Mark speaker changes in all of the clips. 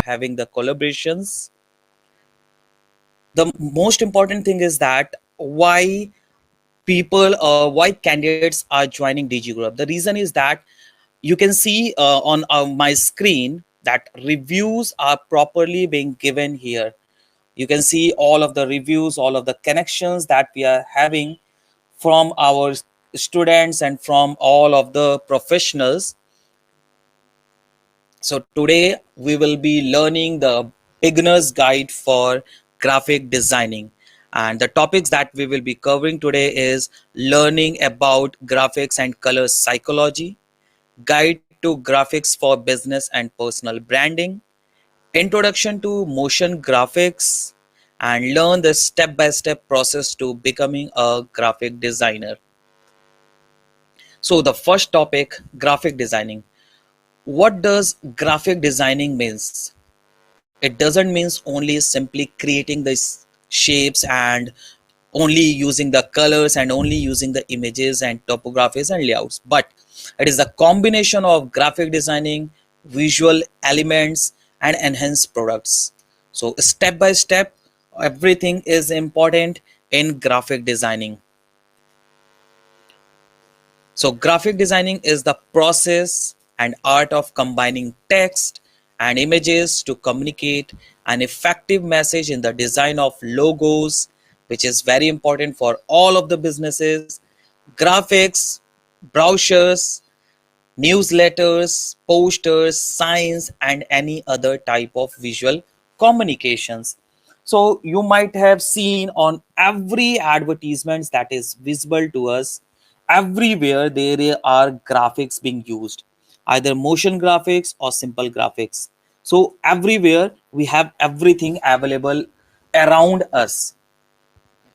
Speaker 1: having the collaborations. The most important thing is that why candidates are joining DigiGrowHub. The reason is that you can see on my screen that reviews are properly being given here. You can see all of the reviews, all of the connections that we are having from our students and from all of the professionals. So today we will be learning the beginner's guide for graphic designing. And the topics that we will be covering today is learning about graphics and color psychology, guide to graphics for business and personal branding, introduction to motion graphics, and learn the step-by-step process to becoming a graphic designer. So the first topic, graphic designing. What does graphic designing means? It doesn't mean only simply creating the shapes and only using the colors and only using the images and topographies and layouts, but it is a combination of graphic designing, visual elements, and enhanced products. So step by step, everything is important in graphic designing. So graphic designing is the process and art of combining text and images to communicate an effective message in the design of logos, which is very important for all of the businesses, graphics, brochures, newsletters, posters, signs, and any other type of visual communications. So you might have seen on every advertisements that is visible to us, everywhere there are graphics being used, either motion graphics or simple graphics. So everywhere we have everything available around us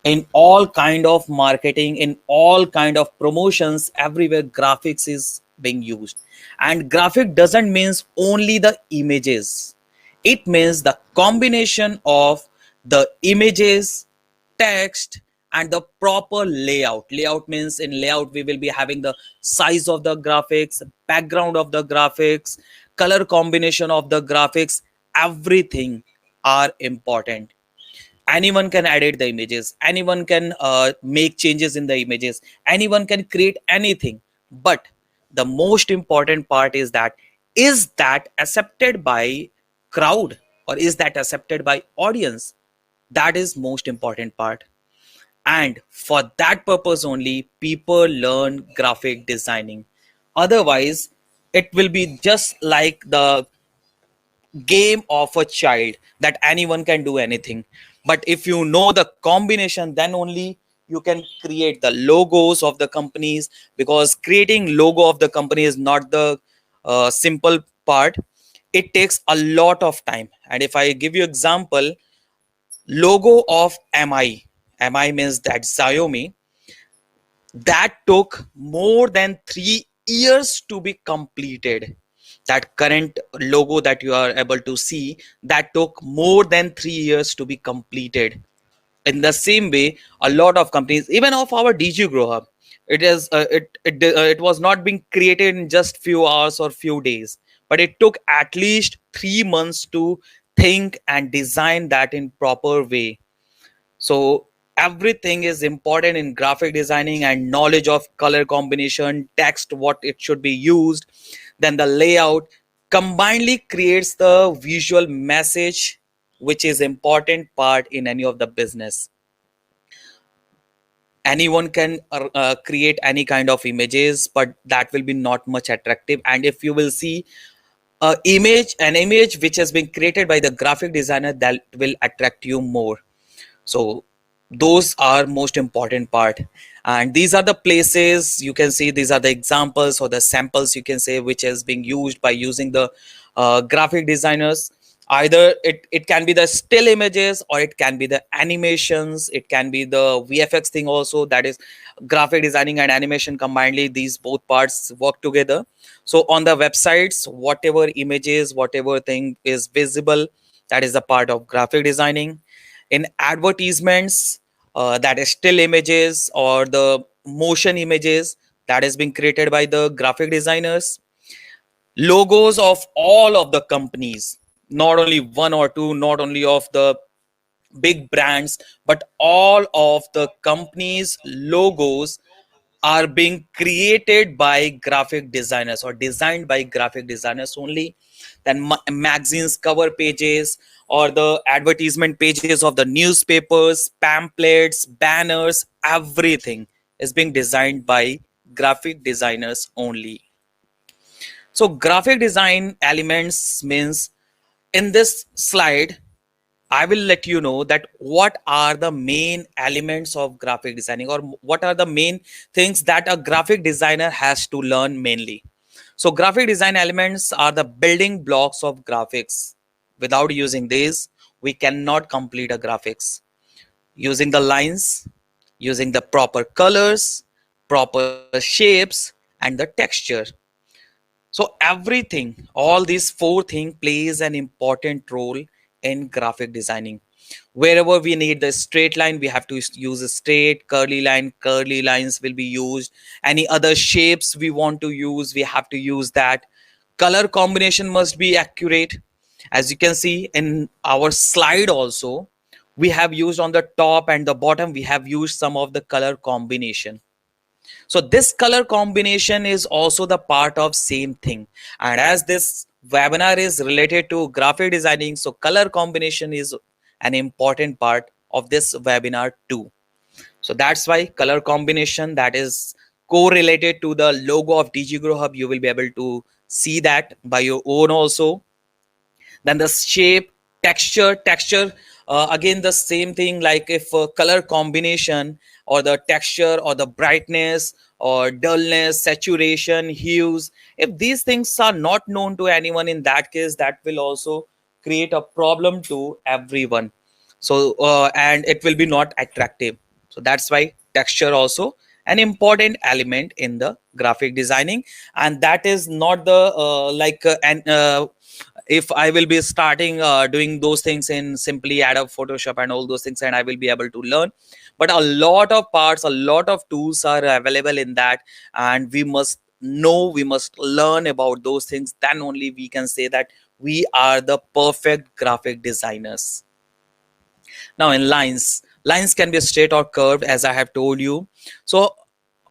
Speaker 1: in all kind of marketing, in all kind of promotions, everywhere graphics is being used. And graphic doesn't means only the images, it means the combination of the images, text, and the proper layout means in layout we will be having the size of the graphics, background of the graphics, color combination of the graphics. Everything are important. Anyone can edit the images, anyone can make changes in the images, anyone can create anything, but the most important part is that accepted by crowd, or is that accepted by audience? That is most important part. And for that purpose only people learn graphic designing. Otherwise it will be just like the game of a child that anyone can do anything. But if you know the combination, then only you can create the logos of the companies, because creating logo of the company is not the simple part. It takes a lot of time. And if I give you example, logo of mi means that Xiaomi, that took more than 3 years to be completed. That current logo that you are able to see, that took more than 3 years to be completed. In the same way, a lot of companies, even of our DigiGrowHub, it was not being created in just few hours or few days, but it took at least 3 months to think and design that in proper way. So everything is important in graphic designing, and knowledge of color combination, text, what it should be used, then the layout combinedly creates the visual message, which is important part in any of the business. Anyone can create any kind of images, but that will be not much attractive. And if you will see an image which has been created by the graphic designer, that will attract you more. So those are most important part. And these are the places you can see, these are the examples or the samples you can say which is being used by using the graphic designers. Either it can be the still images, or it can be the animations, it can be the VFX thing also. That is graphic designing and animation combinedly, these both parts work together. So on the websites, whatever images, whatever thing is visible, that is a part of graphic designing. In advertisements, that is still images or the motion images, that is being created by the graphic designers. Logos of all of the companies, not only one or two, not only of the big brands, but all of the companies logos are being created by graphic designers or designed by graphic designers only. Then magazines cover pages or the advertisement pages of the newspapers, pamphlets, banners, everything is being designed by graphic designers only. So graphic design elements means, in this slide I will let you know that what are the main elements of graphic designing, or what are the main things that a graphic designer has to learn mainly. So graphic design elements are the building blocks of graphics. Without using these, we cannot complete a graphics. Using the lines, using the proper colors, proper shapes, and the texture. So everything, all these four things plays an important role in graphic designing. Wherever we need the straight line, we have to use a straight, curly line, curly lines will be used. Any other shapes we want to use, we have to use that. Color combination must be accurate. As you can see in our slide also, we have used on the top and the bottom, we have used some of the color combination. So this color combination is also the part of same thing. And as this webinar is related to graphic designing, so color combination is an important part of this webinar too. So that's why color combination, that is correlated to the logo of DigiGrowHub. You will be able to see that by your own also. Then the shape, texture, again the same thing, like if color combination or the texture or the brightness or dullness, saturation, hues, if these things are not known to anyone, in that case that will also create a problem to everyone. So and it will be not attractive. So that's why texture also an important element in the graphic designing. And that is not the if I will be starting doing those things in simply Adobe Photoshop and all those things, and I will be able to learn. But a lot of parts, a lot of tools are available in that, and we must know, we must learn about those things. Then only we can say that we are the perfect graphic designers. Now in lines, lines can be straight or curved, as I have told you. So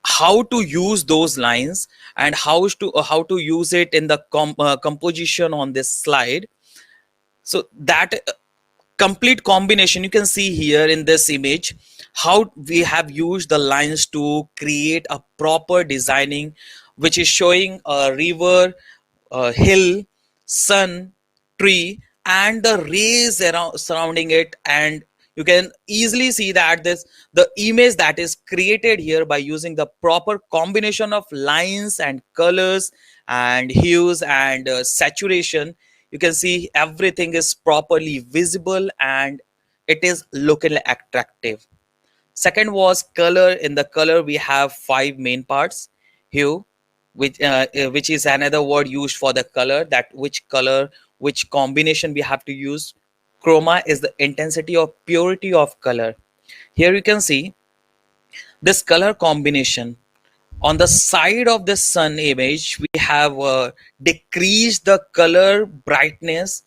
Speaker 1: how to use those lines and how to use it in the composition on this slide. So that complete combination you can see here in this image, how we have used the lines to create a proper designing, which is showing a river, a hill, sun, tree, and the rays around surrounding it. And you can easily see that this, the image that is created here by using the proper combination of lines and colors and hues and saturation, you can see everything is properly visible and it is looking attractive. Second was color. In the color we have five main parts. Hue, which is another word used for the color, that which color, which combination we have to use. Chroma is the intensity or purity of color. Here you can see this color combination. On the side of the sun image, we have decreased the color brightness,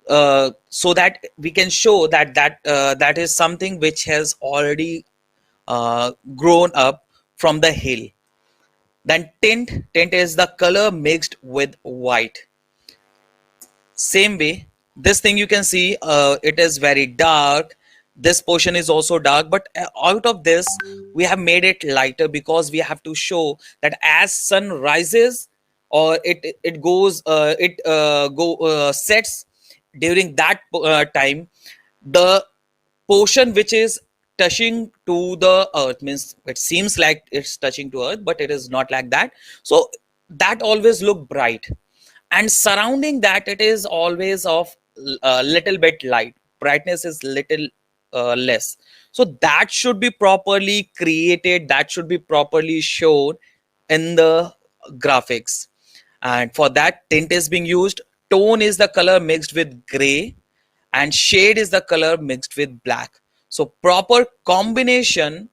Speaker 1: so that we can show that that is something which has already grown up from the hill. Then tint is the color mixed with white. Same way, this thing you can see, it is very dark. This portion is also dark, but out of this we have made it lighter because we have to show that as sun rises or it goes it go sets, during that time, the portion which is touching to the earth, means it seems like it's touching to earth, but it is not like that. So that always look bright, and surrounding that it is always of a little bit light, brightness is little less. So that should be properly created, that should be properly shown in the graphics. And for that, tint is being used. Tone is the color mixed with gray, and shade is the color mixed with black. So proper combination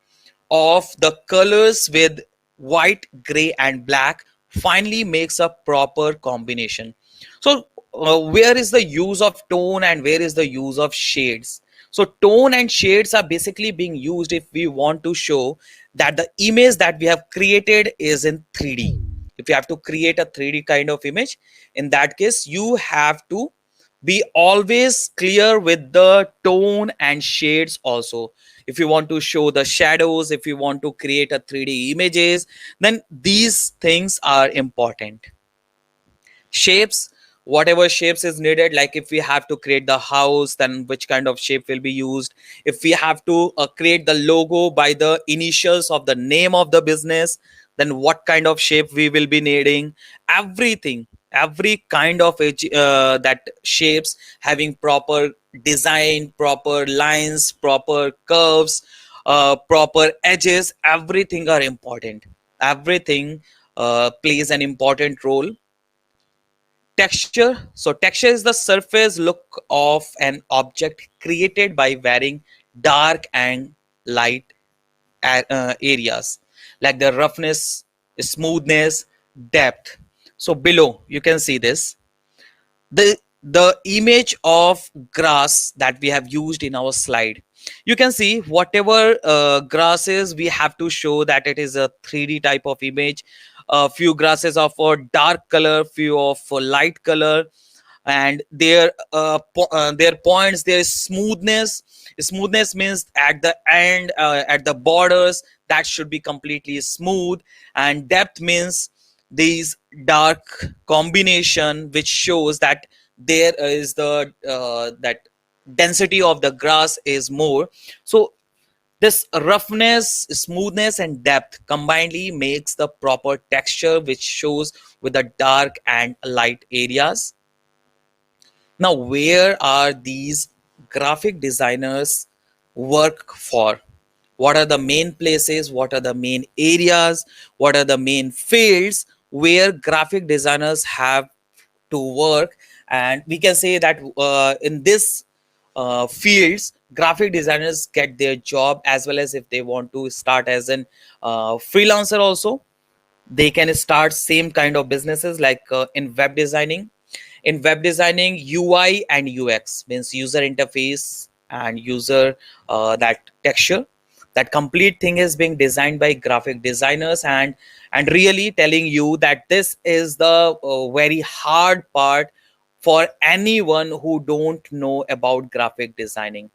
Speaker 1: of the colors with white, gray, and black finally makes a proper combination. So where is the use of tone and where is the use of shades? So tone and shades are basically being used if we want to show that the image that we have created is in 3D. If you have to create a 3D kind of image, in that case you have to be always clear with the tone and shades also. If you want to show the shadows, if you want to create a 3D images, then these things are important. Shapes, whatever shapes is needed, like if we have to create the house, then which kind of shape will be used. If we have to create the logo by the initials of the name of the business, then what kind of shape we will be needing. Everything, every kind of that shapes having proper design, proper lines, proper curves, proper edges, everything are important. Everything plays an important role. Texture. So texture is the surface look of an object created by varying dark and light areas, like the roughness, smoothness, depth. So below you can see this, the image of grass that we have used in our slide. You can see whatever grasses, we have to show that it is a 3D type of image. A few grasses of a dark color, few of a light color, and their points, their smoothness means at the end, at the borders, that should be completely smooth. And depth means these dark combination, which shows that there is the that density of the grass is more. So this roughness, smoothness, and depth combinedly makes the proper texture, which shows with the dark and light areas. Now, where are these graphic designers work for? What are the main places? What are the main areas? What are the main fields where graphic designers have to work? And we can say that in this fields, graphic designers get their job, as well as if they want to start as an freelancer also, they can start same kind of businesses, like in web designing. In web designing, UI and UX means user interface and user that texture, that complete thing is being designed by graphic designers. And really telling you that this is the very hard part for anyone who don't know about graphic designing.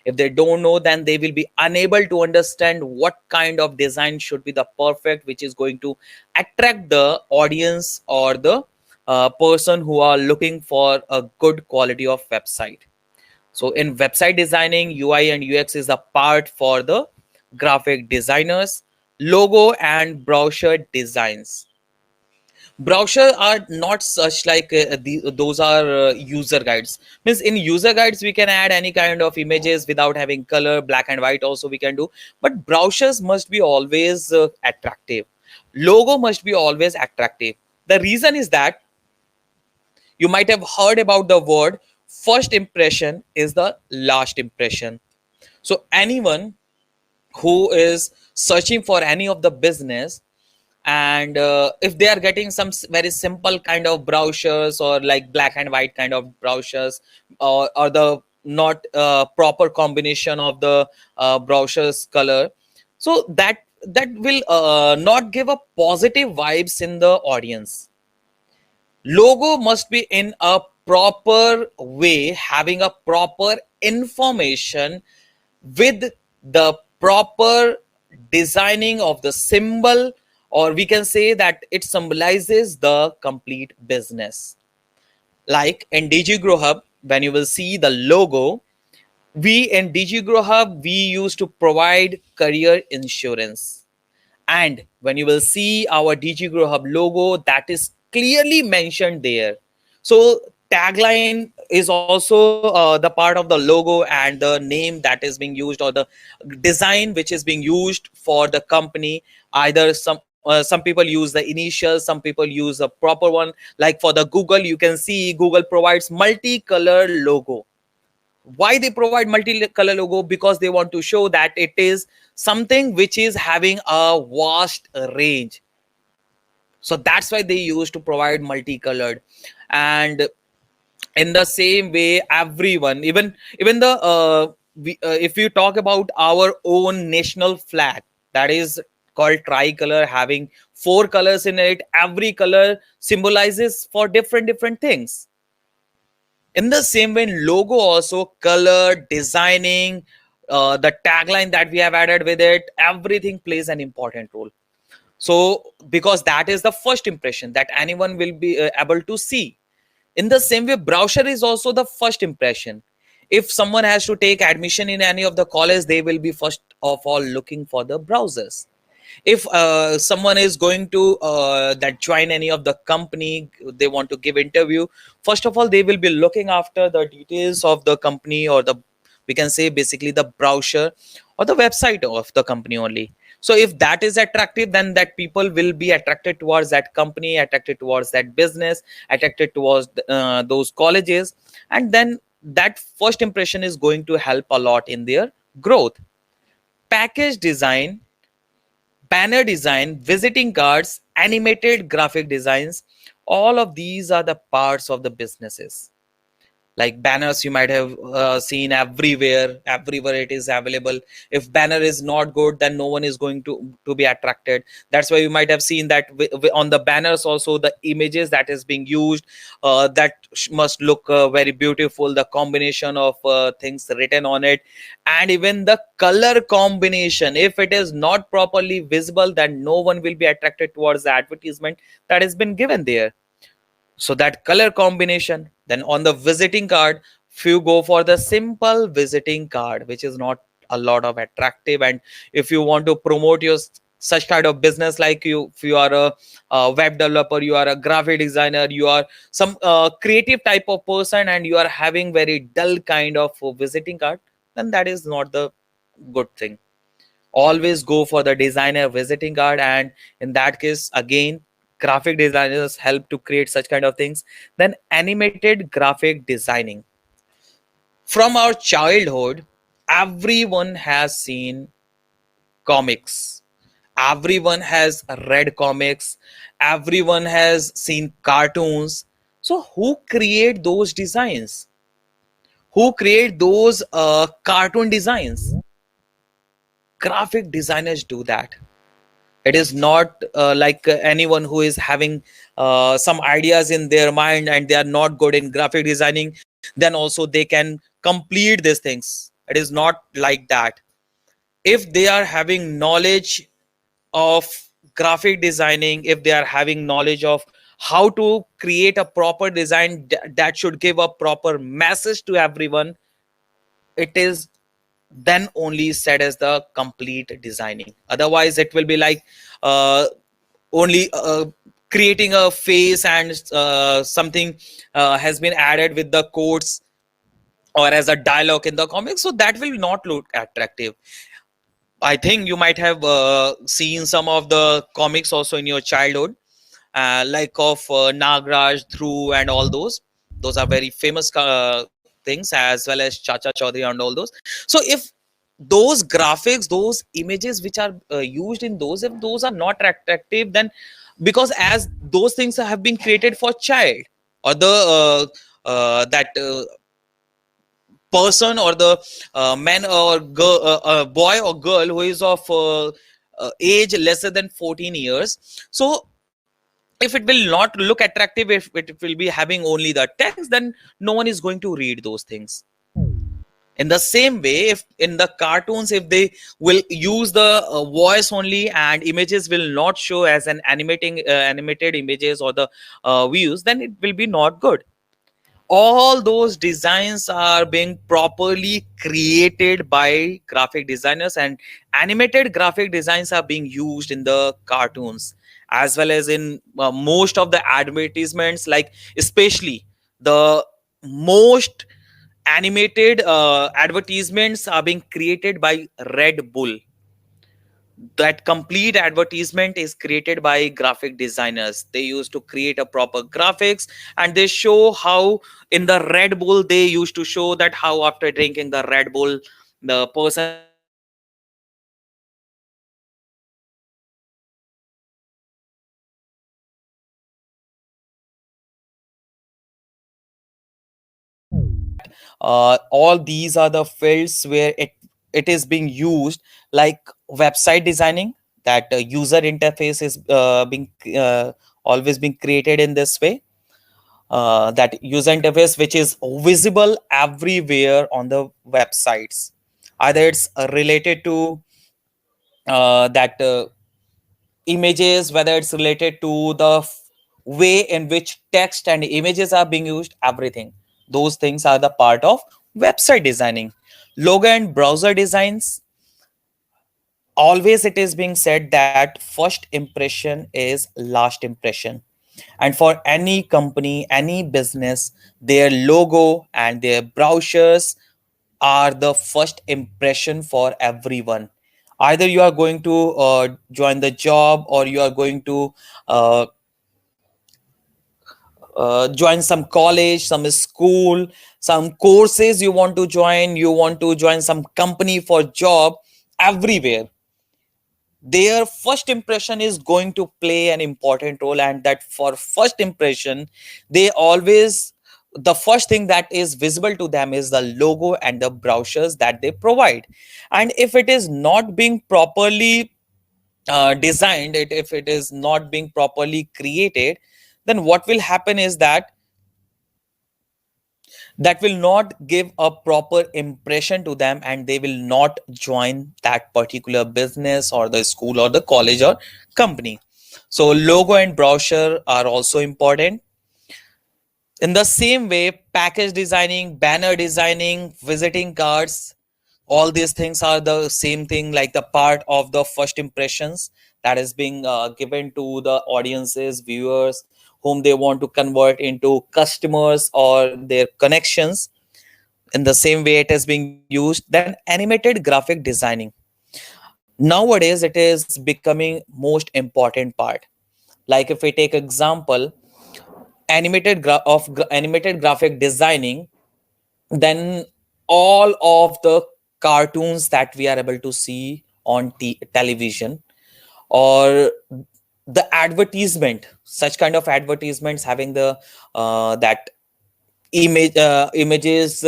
Speaker 1: If they don't know, then they will be unable to understand what kind of design should be the perfect, which is going to attract the audience or the person who are looking for a good quality of website. So in website designing, UI and UX is a part for the graphic designers. Logo and brochure designs. Brochure are not such like those are user guides. Means in user guides we can add any kind of images without having color, black and white also we can do. But brochures must be always attractive. Logo must be always attractive. The reason is that you might have heard about the word first impression is the last impression. So anyone who is searching for any of the business, and if they are getting some very simple kind of brochures or like black and white kind of brochures, or the not proper combination of the brochures color, so that will not give a positive vibes in the audience. Logo must be in a proper way, having a proper information with the proper designing of the symbol, or we can say that it symbolizes the complete business. Like in DigiGrowHub, when you will see the logo, we in DigiGrowHub, we used to provide career insurance. And when you will see our DigiGrowHub logo, that is clearly mentioned there. So tagline is also the part of the logo, and the name that is being used, or the design which is being used for the company. Either some people use the initials, some people use a proper one. Like for the Google, you can see Google provides multicolor logo. Why they provide multicolor logo? Because they want to show that it is something which is having a vast range. So that's why they used to provide multicolored. And In the same way, everyone, even the if you talk about our own national flag, that is called tricolor, having four colors in it, every color symbolizes for different things. In the same way, in logo also, color designing, the tagline that we have added with it, everything plays an important role. So because that is the first impression that anyone will be able to see. In the same way, brochure is also the first impression. If someone has to take admission in any of the college, they will be first of all looking for the browsers. If someone is going to that join any of the company, they want to give interview, first of all they will be looking after the details of the company, or the, we can say basically the brochure or the website of the company only. So if that is attractive, then that people will be attracted towards that company, attracted towards that business, attracted towards those colleges, and then that first impression is going to help a lot in their growth. Package design, banner design, visiting cards, animated graphic designs, all of these are the parts of the businesses. Like banners, you might have seen everywhere it is available. If banner is not good, then no one is going to be attracted. That's why you might have seen that on the banners also, the images that is being used, that must look very beautiful, the combination of things written on it, and even the color combination, if it is not properly visible, then no one will be attracted towards the advertisement that has been given there. So that color combination. Then on the visiting card, if you go for the simple visiting card, which is not a lot of attractive, and if you want to promote your such kind of business, like you, if you are a web developer, you are a graphic designer, you are some creative type of person, and you are having very dull kind of visiting card, then that is not the good thing. Always go for the designer visiting card. And in that case, again, graphic designers help to create such kind of things. Then animated graphic designing. From our childhood, everyone has seen comics, everyone has read comics, everyone has seen cartoons. So who create those designs, who create those cartoon designs? Graphic designers do that. It is not like anyone who is having some ideas in their mind and they are not good in graphic designing, then also they can complete these things. It is not like that. If they are having knowledge of graphic designing, if they are having knowledge of how to create a proper design that should give a proper message to everyone, it is then only said as the complete designing. Otherwise it will be like uh, only creating a face, and something has been added with the quotes or as a dialogue in the comics, so that will not look attractive. I think you might have seen some of the comics also in your childhood, like of Nagraj, Dhruv, and all those. Those are very famous things, as well as Chacha Chaudhary and all those. So if those graphics, those images which are used in those, if those are not attractive, then because as those things have been created for child, or the that person, or the man or girl, boy or girl who is of age lesser than 14 years. So if it will not look attractive, if it will be having only the text, then no one is going to read those things. In the same way, if in the cartoons, if they will use the voice only and images will not show as an animated images or the views, then it will be not good. All those designs are being properly created by graphic designers, and animated graphic designs are being used in the cartoons, as well as in most of the advertisements, like especially the most animated advertisements are being created by Red Bull. That complete advertisement is created by graphic designers. They used to create a proper graphics, and they show how in the Red Bull, they used to show that how after drinking the Red Bull, the person is having energy, and he is having energy levels are increasing, and he is having a proper that all these are the fields where it is being used, like website designing, that user interface is being always being created in this way, that user interface which is visible everywhere on the websites, either it's related to that images, whether it's related to the way in which text and images are being used, everything. Those things are the part of website designing. Logo and browser designs, always it is being said that first impression is last impression. And for any company, any business, their logo and their brochures are the first impression for everyone. Either you are going to join the job, or you are going to uh, join some college, some school, some courses you want to join, you want to join some company for job, everywhere their first impression is going to play an important role. And that for first impression, they always, the first thing that is visible to them is the logo and the brochures that they provide. And if it is not being properly designed, if it is not being properly created, then what will happen is that that will not give a proper impression to them, and they will not join that particular business or the school or the college or company. So logo and brochure are also important. In the same way, package designing, banner designing, visiting cards, all these things are the same thing, like the part of the first impressions that is being given to the audiences, viewers, whom they want to convert into customers or their connections. In the same way it is being used. Then animated graphic designing, nowadays it is becoming most important part. Like if we take example, animated graphic designing, then all of the cartoons that we are able to see on television, or the advertisement, such kind of advertisements having the that images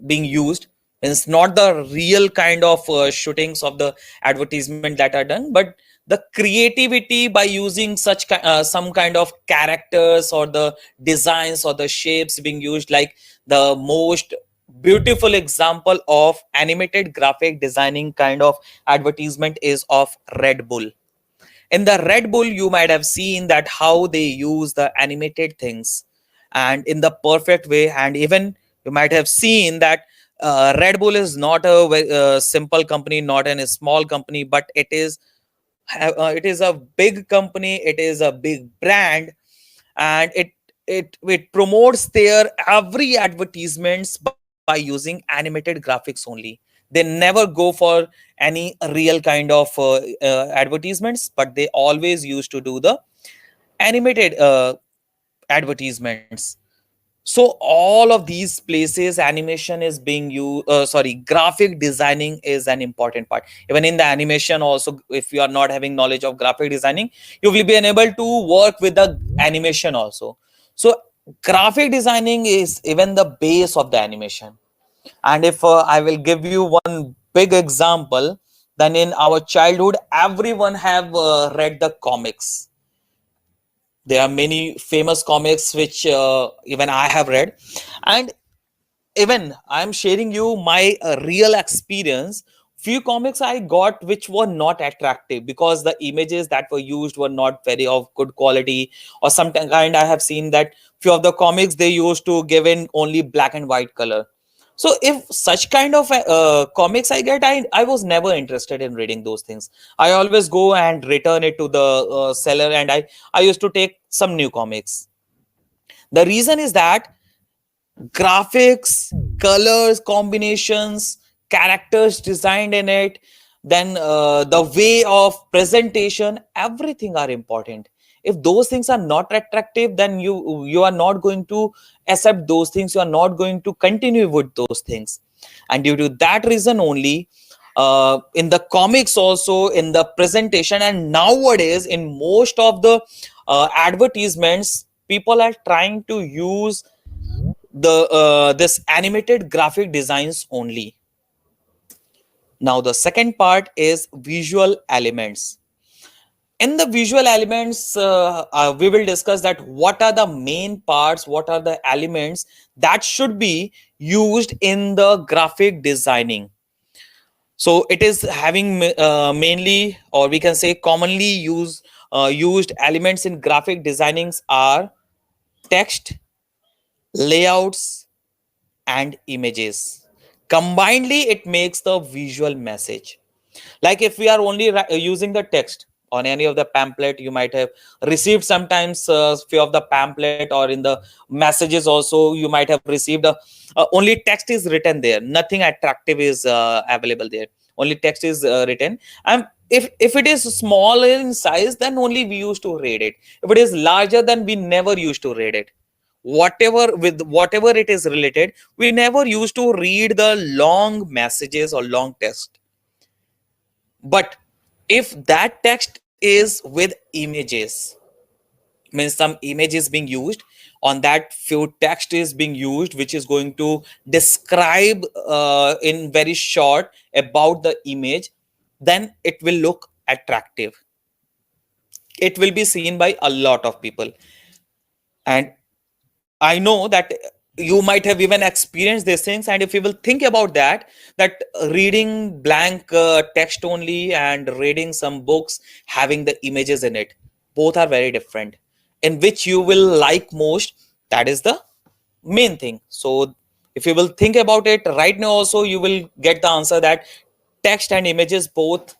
Speaker 1: being used, it's not the real kind of shootings of the advertisement that are done, but the creativity by using some kind of characters or the designs or the shapes being used. Like the most beautiful example of animated graphic designing kind of advertisement is of Red Bull. In the Red Bull, you might have seen that how they use the animated things and in the perfect way. And even you might have seen that Red Bull is not a simple company, not a small company, but it is a big company, it is a big brand. And it promotes their every advertisements by using animated graphics only. They never go for any real kind of advertisements, but they always used to do the animated advertisements. So all of these places animation is being used, sorry, graphic designing is an important part. Even in the animation also, if you are not having knowledge of graphic designing, you will be unable to work with the animation also. So graphic designing is even the base of the animation. And if I will give you one big example, then in our childhood everyone have read the comics. There are many famous comics which even I have read. And even I'm sharing you my real experience. Few comics I got which were not attractive because the images that were used were not very of good quality, or sometimes kind I have seen that few of the comics they used to give in only black and white color. So if such kind of comics I get, I was never interested in reading those things. I always go and return it to the seller, and I used to take some new comics. The reason is that graphics, colors, combinations, characters designed in it, then the way of presentation, everything are important. If those things are not attractive, then you are not going to accept those things, you are not going to continue with those things. And due to that reason only, in the comics also, in the presentation, and nowadays in most of the advertisements, people are trying to use the this animated graphic designs only. Now the second part is visual elements. In the visual elements, we will discuss that what are the main parts, what are the elements that should be used in the graphic designing. So it is having mainly, or we can say commonly used elements in graphic designings are text, layouts, and images. Combinedly, it makes the visual message. Like if we are only using the text on any of the pamphlet, you might have received sometimes few of the pamphlet, or in the messages also you might have received only text is written there, nothing attractive is available there, only text is written. And if it is small in size, then only we used to read it. If it is larger, then we never used to read it. Whatever it is related, we never used to read the long messages or long text. But if that text is with images, means some image is being used, on that few text is being used, which is going to describe in very short about the image, then it will look attractive. It will be seen by a lot of people. And I know that you might have even experienced these things. And if you will think about that, that reading blank text only and reading some books having the images in it, both are very different. In which you will like most, that is the main thing. So if you will think about it right now, also you will get the answer that text and images both,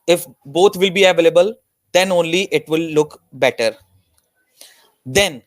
Speaker 1: if both will be available, then only it will look better. Then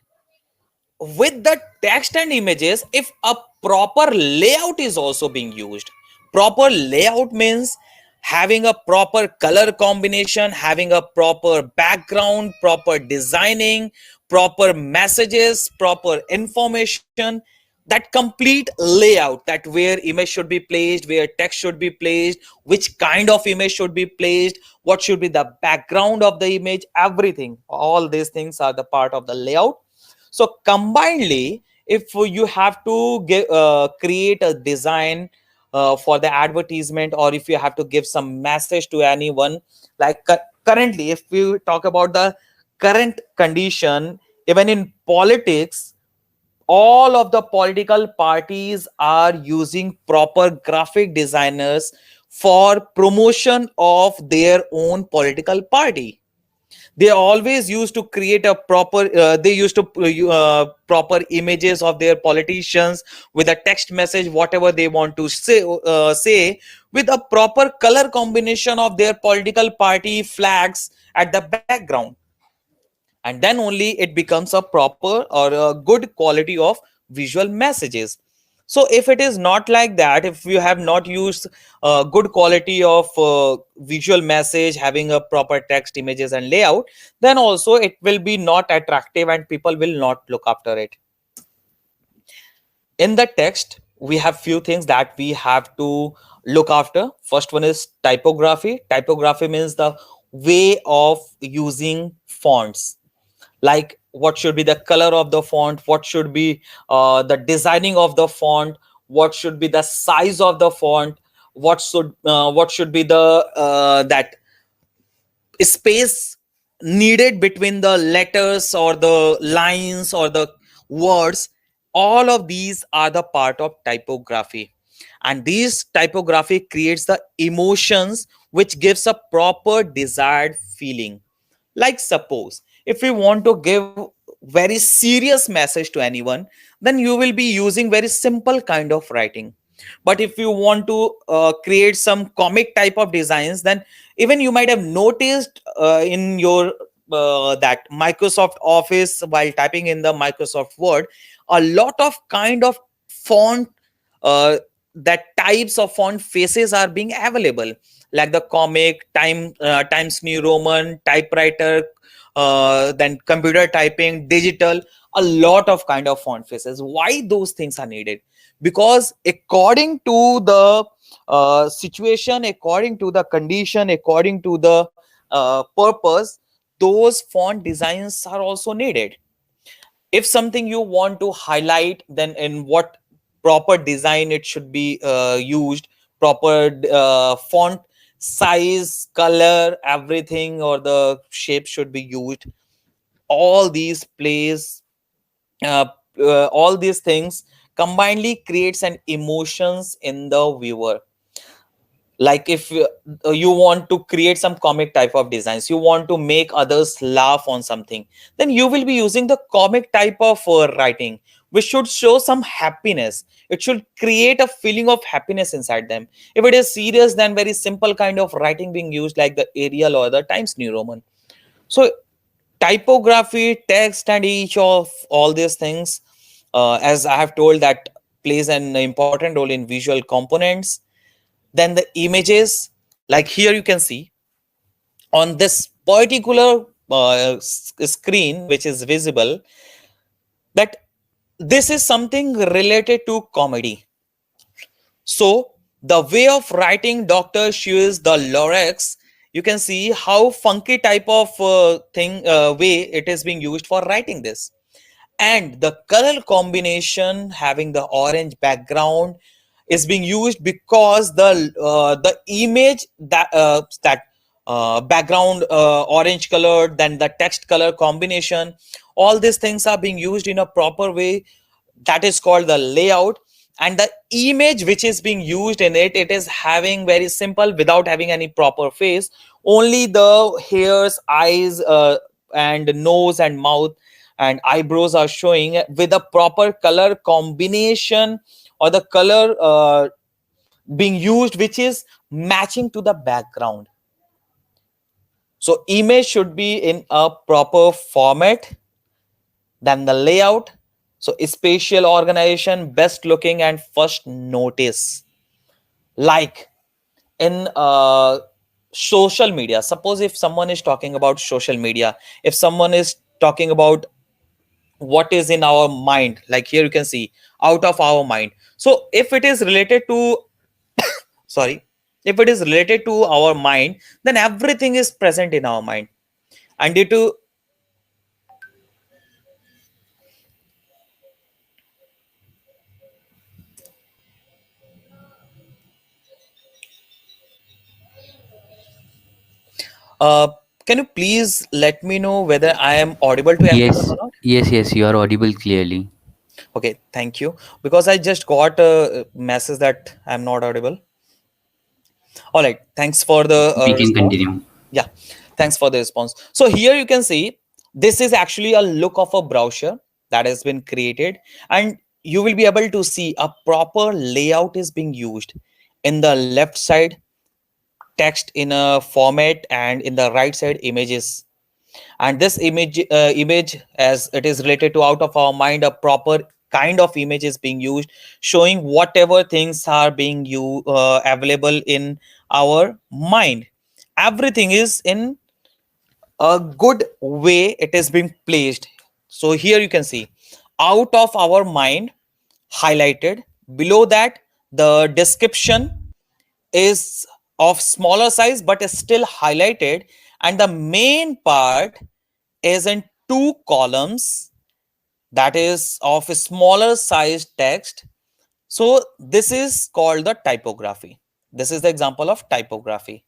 Speaker 1: with the text and images, if a proper layout is also being used, proper layout means having a proper color combination, having a proper background, proper designing, proper messages, proper information, that complete layout, that where image should be placed, where text should be placed, which kind of image should be placed, what should be the background of the image, everything, all these things are the part of the layout. So combinedly, if you have to create a design for the advertisement, or if you have to give some message to anyone, like currently, if we talk about the current condition, even in politics, all of the political parties are using proper graphic designers for promotion of their own political party. They always used to create a proper they used to proper images of their politicians with a text message, whatever they want to say, with a proper color combination of their political party flags at the background. And then only it becomes a proper or a good quality of visual messages. So if it is not like that, if you have not used good quality of visual message having a proper text, images and layout, then also it will be not attractive and people will not look after it. In the text, we have few things that we have to look after. First one is typography. Typography means the way of using fonts, like what should be the color of the font, what should be the designing of the font, what should be the size of the font, what should be the that space needed between the letters or the lines or the words. All of these are the part of typography, and these typography creates the emotions which gives a proper desired feeling. Like suppose if we want to give very serious message to anyone, then you will be using very simple kind of writing. But if you want to create some comic type of designs, then even you might have noticed in your that Microsoft Office, while typing in the Microsoft Word, a lot of kind of font, that types of font faces are being available, like the comic, Times New Roman, typewriter, then computer typing, digital, a lot of kind of font faces. Why those things are needed? Because according to the situation, according to the condition, according to the purpose, those font designs are also needed. If something you want to highlight, then in what proper design it should be used, proper font size, color, everything, or the shape should be used. All these plays, uh, all these things combinedly creates an emotions in the viewer. Like if you want to create some comic type of designs, you want to make others laugh on something, then you will be using the comic type of writing, which should show some happiness. It should create a feeling of happiness inside them. If it is serious, then very simple kind of writing being used, like the Arial or the Times New Roman. So typography, text, and each of all these things, as I have told, that plays an important role in visual components. Then the images, like here you can see on this particular screen which is visible, that this is something related to comedy. So the way of writing Dr. Seuss the Lorax, you can see how funky type of way it is being used for writing this. And the color combination having the orange background is being used because the image that background orange color, then the text color combination, all these things are being used in a proper way. That is called the layout. And the image which is being used in it, it is having very simple, without having any proper face, only the hairs, eyes, and nose and mouth and eyebrows are showing with a proper color combination, or the color being used which is matching to the background. So image should be in a proper format. Then the layout, so spatial organization, best looking and first notice. Like in social media, suppose if someone is talking about social media, if someone is talking about what is in our mind, like here you can see out of our mind. So if it is related to sorry, if it is related to our mind, then everything is present in our mind. And due to uh, can you please let me know whether I am audible to everyone
Speaker 2: Yes,
Speaker 1: or not?
Speaker 2: yes, yes, you are audible clearly.
Speaker 1: Okay, thank you. Because I just got a message that I'm not audible. All right, thanks for the
Speaker 2: We can
Speaker 1: response.
Speaker 2: continue.
Speaker 1: Yeah, thanks for the response. So here you can see this is actually a look of a brochure that has been created, and you will be able to see a proper layout is being used. In the left side, text in a format, and in the right side, images. And this image, as it is related to out of our mind, a proper kind of image is being used, showing whatever things are being available in our mind. Everything is in a good way, it is being placed. So here you can see out of our mind highlighted. Below that, the description is of smaller size but is still highlighted, and the main part is in two columns, that is of a smaller size text. So this is called the typography. This is the example of typography.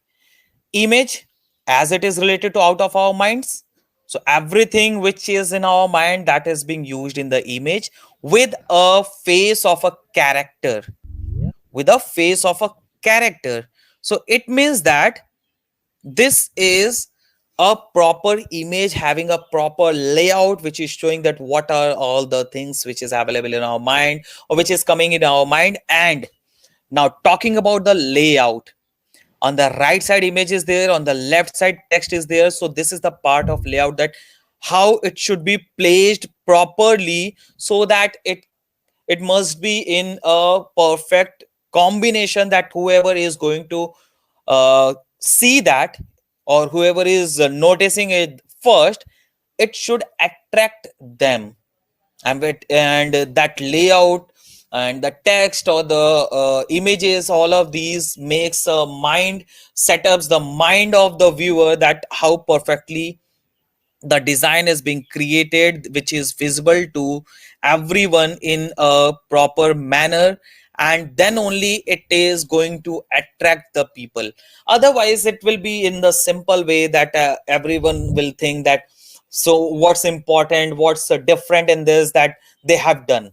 Speaker 1: Image, as it is related to out of our minds, so everything which is in our mind, that is being used in the image, with a face of a character, with a face of a character. So it means that this is a proper image having a proper layout, which is showing that what are all the things which is available in our mind, or which is coming in our mind. And now talking about the layout, on the right side image is there, on the left side text is there. So this is the part of layout, that how it should be placed properly, so that it must be in a perfect combination, that whoever is going to see that, or whoever is noticing it first, it should attract them. And that layout and the text or the images, all of these makes a mind setups the mind of the viewer, that how perfectly the design is being created which is visible to everyone in a proper manner, and then only it is going to attract the people. Otherwise it will be in the simple way that everyone will think that, so what's important, what's different in this that they have done.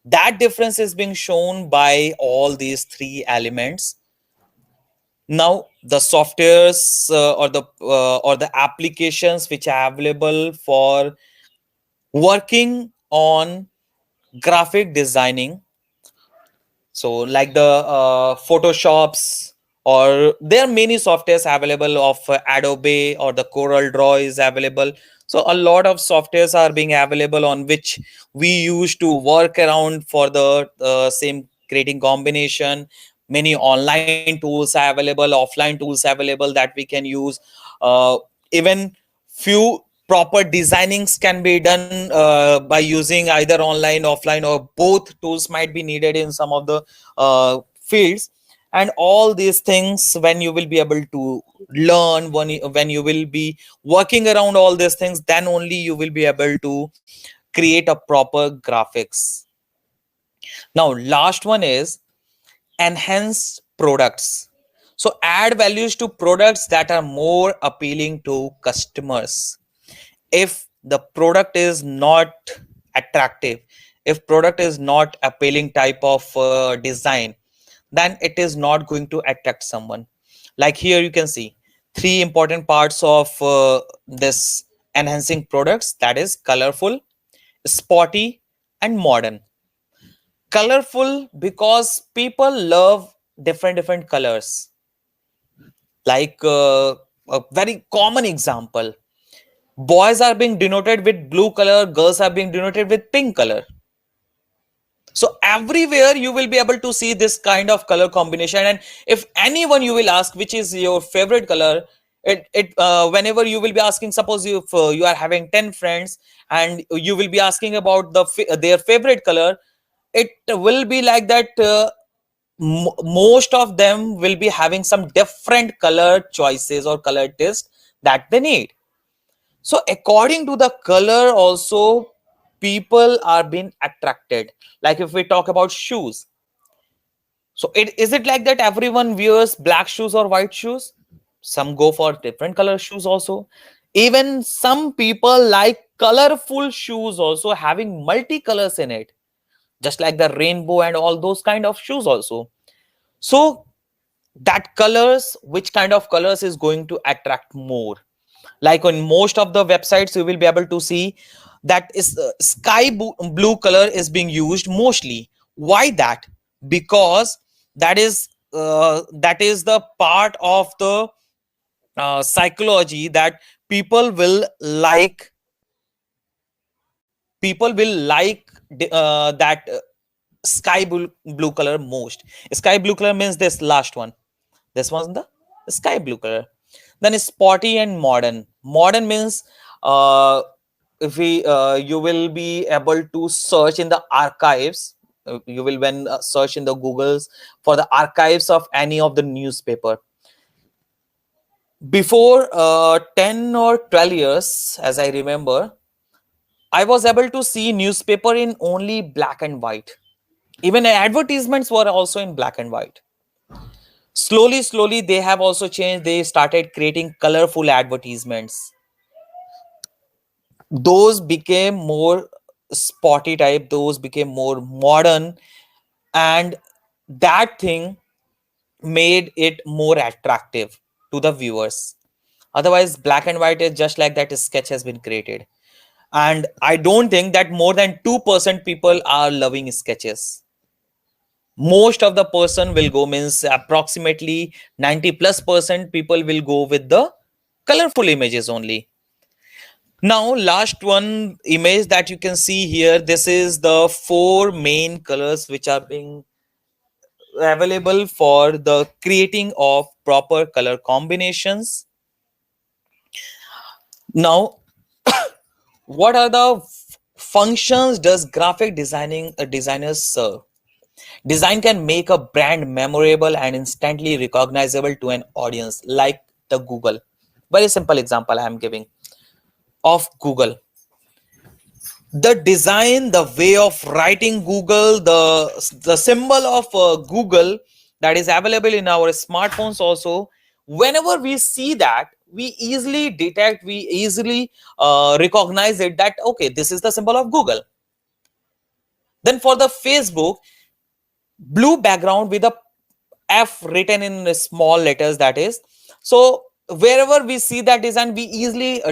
Speaker 1: That difference is being shown by all these three elements. Now the softwares or the applications which are available for working on graphic designing, so like the photoshops, or there are many softwares available of Adobe, or the Coral Draw is available. So a lot of softwares are being available on which we used to work around for the same creating combination. Many online tools are available, offline tools available that we can use. Even few proper designings can be done by using either online, offline, or both tools might be needed in some of the fields. And all these things, when you will be able to learn, when you will be working around all these things, then only you will be able to create a proper graphics. Now last one is enhance products. So add values to products that are more appealing to customers. If the product is not attractive, if product is not appealing type of design, then it is not going to attract someone. Like here you can see three important parts of this enhancing products, that is colorful, spotty, and modern. Colorful because people love different colors. Like a very common example, boys are being denoted with blue color, girls are being denoted with pink color. So everywhere you will be able to see this kind of color combination. And if anyone you will ask which is your favorite color, it whenever you will be asking, suppose you are having 10 friends and you will be asking about their favorite color, it will be like that. Most of them will be having some different color choices or color taste that they need. So according to the color also, people are being attracted. Like if we talk about shoes, so it like that everyone wears black shoes or white shoes? Some go for different color shoes also. Even some people like colorful shoes also, having multicolors in it, just like the rainbow and all those kind of shoes also. So that colors, which kind of colors is going to attract more? Like on most of the websites you will be able to see that is blue color is being used mostly. Why that? Because that is the part of the psychology that people will like people will like that blue color most. Sky blue color means this last one. This one's the sky blue color. Then spotty and modern. Modern means if we you will be able to search in the archives. You will when search in the Googles for the archives of any of the newspaper. Before 10 or 12 years, as I remember, I was able to see newspaper in only black and white. Even advertisements were also in black and white. Slowly they have also changed. They started creating colorful advertisements. Those became more spotty type, those became more modern, and that thing made it more attractive to the viewers. Otherwise black and white is just like that sketch has been created. And I don't think that more than 2% people are loving sketches. Most of the person will go, means approximately 90+% people will go with the colorful images only. Now last one image that you can see here, this is the four main colors which are being available for the creating of proper color combinations. Now what are the functions does graphic designing designers serve? Design can make a brand memorable and instantly recognizable to an audience, like the Google. Very simple example I am giving. of Google. The design, the way of writing Google, the symbol of Google that is available in our smartphones also. Whenever we see that, we easily detect, we easily recognize it, that okay, this is the symbol of Google. Then for the Facebook, blue background with a F written in small letters, that is. So wherever we see that design, we easily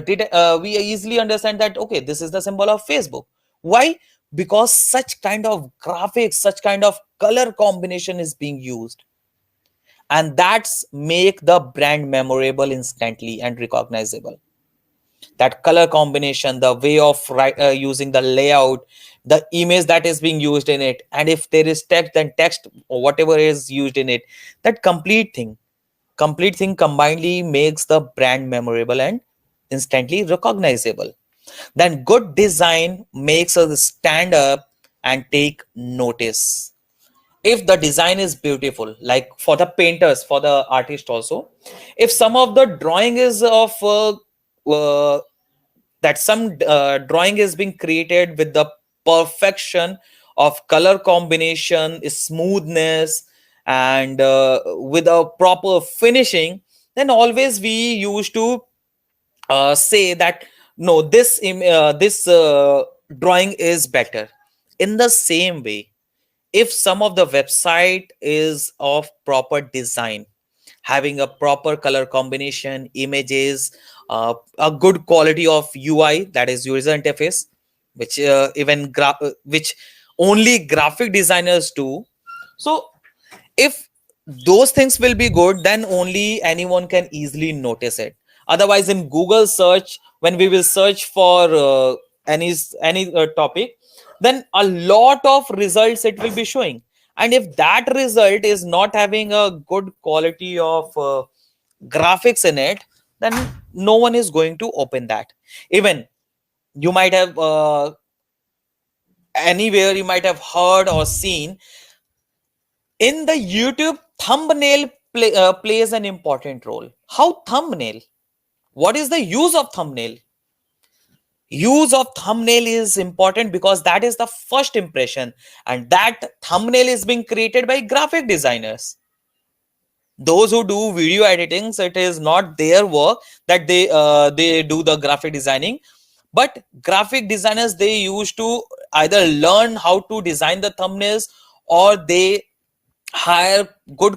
Speaker 1: we easily understand that okay, this is the symbol of Facebook. Why? Because such kind of graphics, such kind of color combination is being used, and that's make the brand memorable instantly and recognizable. That color combination, the way of using the layout, the image that is being used in it, and if there is text, then text or whatever is used in it, that complete thing combinedly makes the brand memorable and instantly recognizable. Then good design makes us stand up and take notice. If the design is beautiful, like for the painters, for the artist also, if some of the drawing is of that some drawing is being created with the perfection of color combination, smoothness, and with a proper finishing, then always we used to say that no, this drawing is better. In the same way, if some of the website is of proper design, having a proper color combination, images, a good quality of UI, that is user interface, which which only graphic designers do. So if those things will be good, then only anyone can easily notice it. Otherwise, in Google search, when we will search for any topic, then a lot of results it will be showing. And if that result is not having a good quality of graphics in it, then no one is going to open that. Even you might have anywhere you might have heard or seen, in the YouTube, thumbnail plays an important role. How thumbnail? What is the use of thumbnail? Use of thumbnail is important because that is the first impression, and that thumbnail is being created by graphic designers. Those who do video editing, so it is not their work that they do the graphic designing, but graphic designers, they used to either learn how to design the thumbnails, or they hire good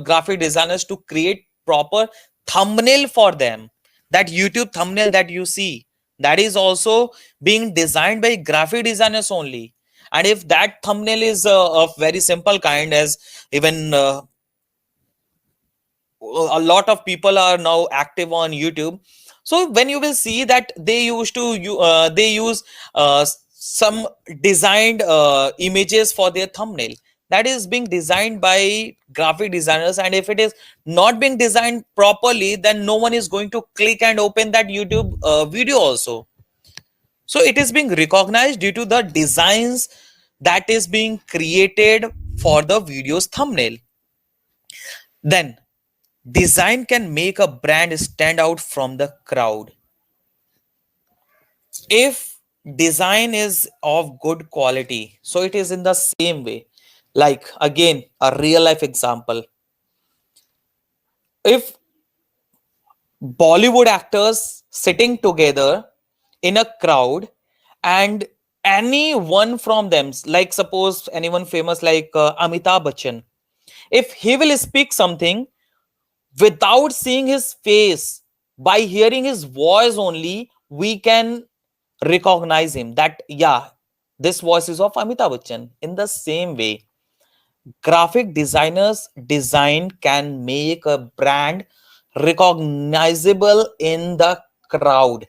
Speaker 1: graphic designers to create proper thumbnail for them. That YouTube thumbnail that you see, that is also being designed by graphic designers only. And if that thumbnail is of very simple kind, as even a lot of people are now active on YouTube, so when you will see that they used to they use some designed images for their thumbnail, that is being designed by graphic designers, and if it is not being designed properly, then no one is going to click and open that YouTube video also. So it is being recognized due to the designs that is being created for the video's thumbnail. Then design can make a brand stand out from the crowd. If design is of good quality, so it is in the same way. Like again, a real life example. If Bollywood actors sitting together in a crowd, and any one from them, like suppose anyone famous like Amitabh Bachchan, if he will speak something, without seeing his face, by hearing his voice only, we can recognize him that yeah, this voice is of Amitabh Bachchan. In the same way, graphic designers design can make a brand recognizable in the crowd.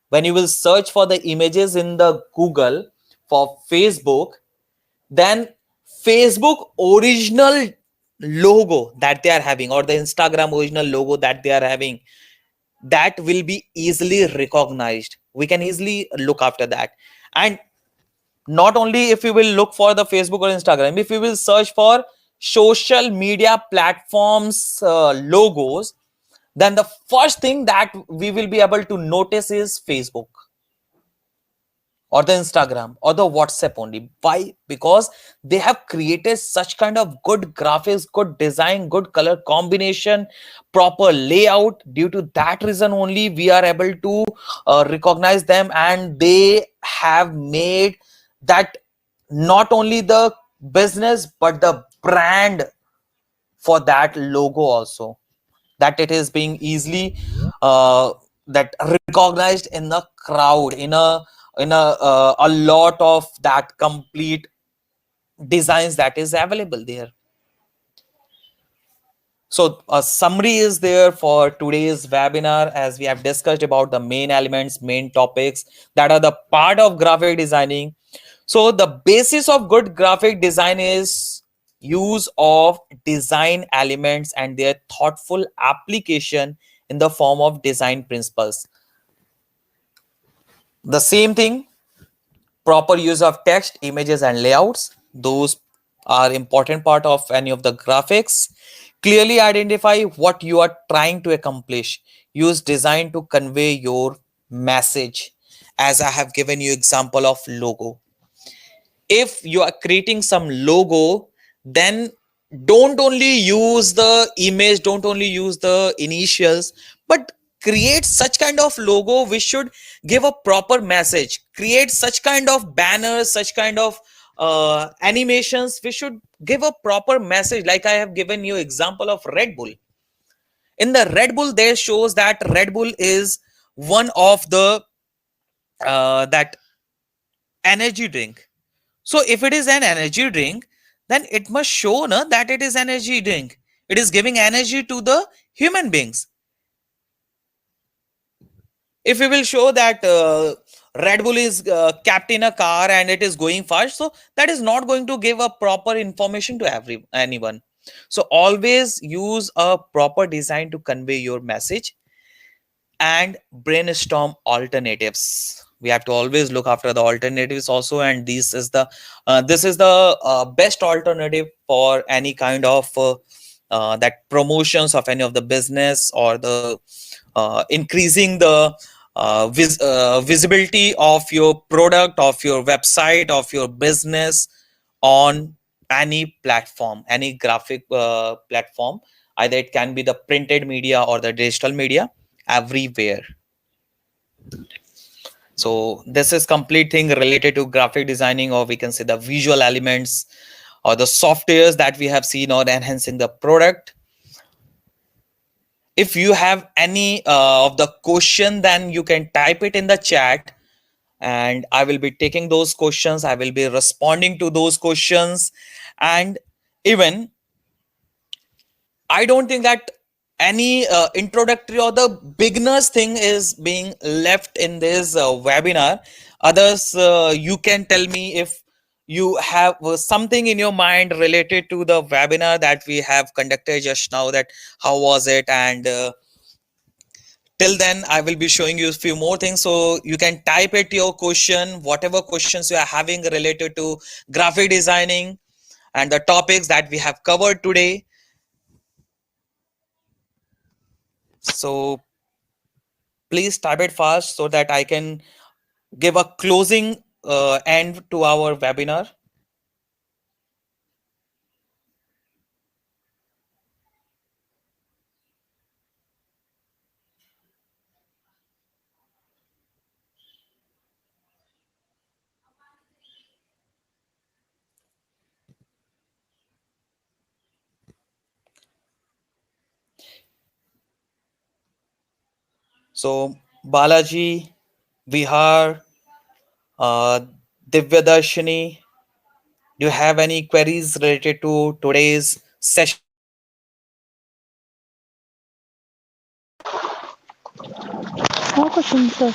Speaker 1: When you will search for the images in the Google for Facebook, then Facebook original logo that they are having, or the Instagram original logo that they are having, that will be easily recognized. We can easily look after that. And not only if you will look for the Facebook or Instagram, if you will search for social media platforms logos, then the first thing that we will be able to notice is Facebook or the Instagram or the WhatsApp only. Why? Because they have created such kind of good graphics, good design, good color combination, proper layout. Due to that reason only, we are able to recognize them, and they have made that not only the business but the brand for that logo also, that it is being easily that recognized in the crowd, in a lot of that complete designs that is available there. So a summary is there for today's webinar, as we have discussed about the main elements, main topics that are the part of graphic designing. So the basis of good graphic design is use of design elements and their thoughtful application in the form of design principles. The same thing, proper use of text, images, and layouts. Those are important part of any of the graphics. Clearly identify what you are trying to accomplish. Use design to convey your message. As I have given you example of logo, if you are creating some logo, then don't only use the image, don't only use the initials, but create such kind of logo which should give a proper message. Create such kind of banners, such kind of animations which should give a proper message. Like I have given you example of Red Bull. In the Red Bull, there shows that Red Bull is one of the that energy drink. So if it is an energy drink, then it must show that it is energy drink. It is giving energy to the human beings. If we will show that Red Bull is kept in a car and it is going fast, so that is not going to give a proper information to anyone. So always use a proper design to convey your message, and brainstorm alternatives. We have to always look after the alternatives also, and this is the best alternative for any kind of that promotions of any of the business, or the increasing the visibility of your product, of your website, of your business on any platform, any graphic platform. Either it can be the printed media or the digital media, everywhere. So this is complete thing related to graphic designing, or we can say the visual elements or the softwares that we have seen on enhancing the product. If you have any of the question, then you can type it in the chat, and I will be taking those questions. I will be responding to those questions. And even I don't think that any introductory or the beginners thing is being left in this webinar. Others, you can tell me if you have something in your mind related to the webinar that we have conducted just now, that how was it, and till then I will be showing you a few more things. So you can type it your question, whatever questions you are having related to graphic designing and the topics that we have covered today. So please type it fast so that I can give a closing end to our webinar. So Balaji, Vihar, uh, Divyadarshini, do you have any queries related to today's session?
Speaker 3: No questions, sir.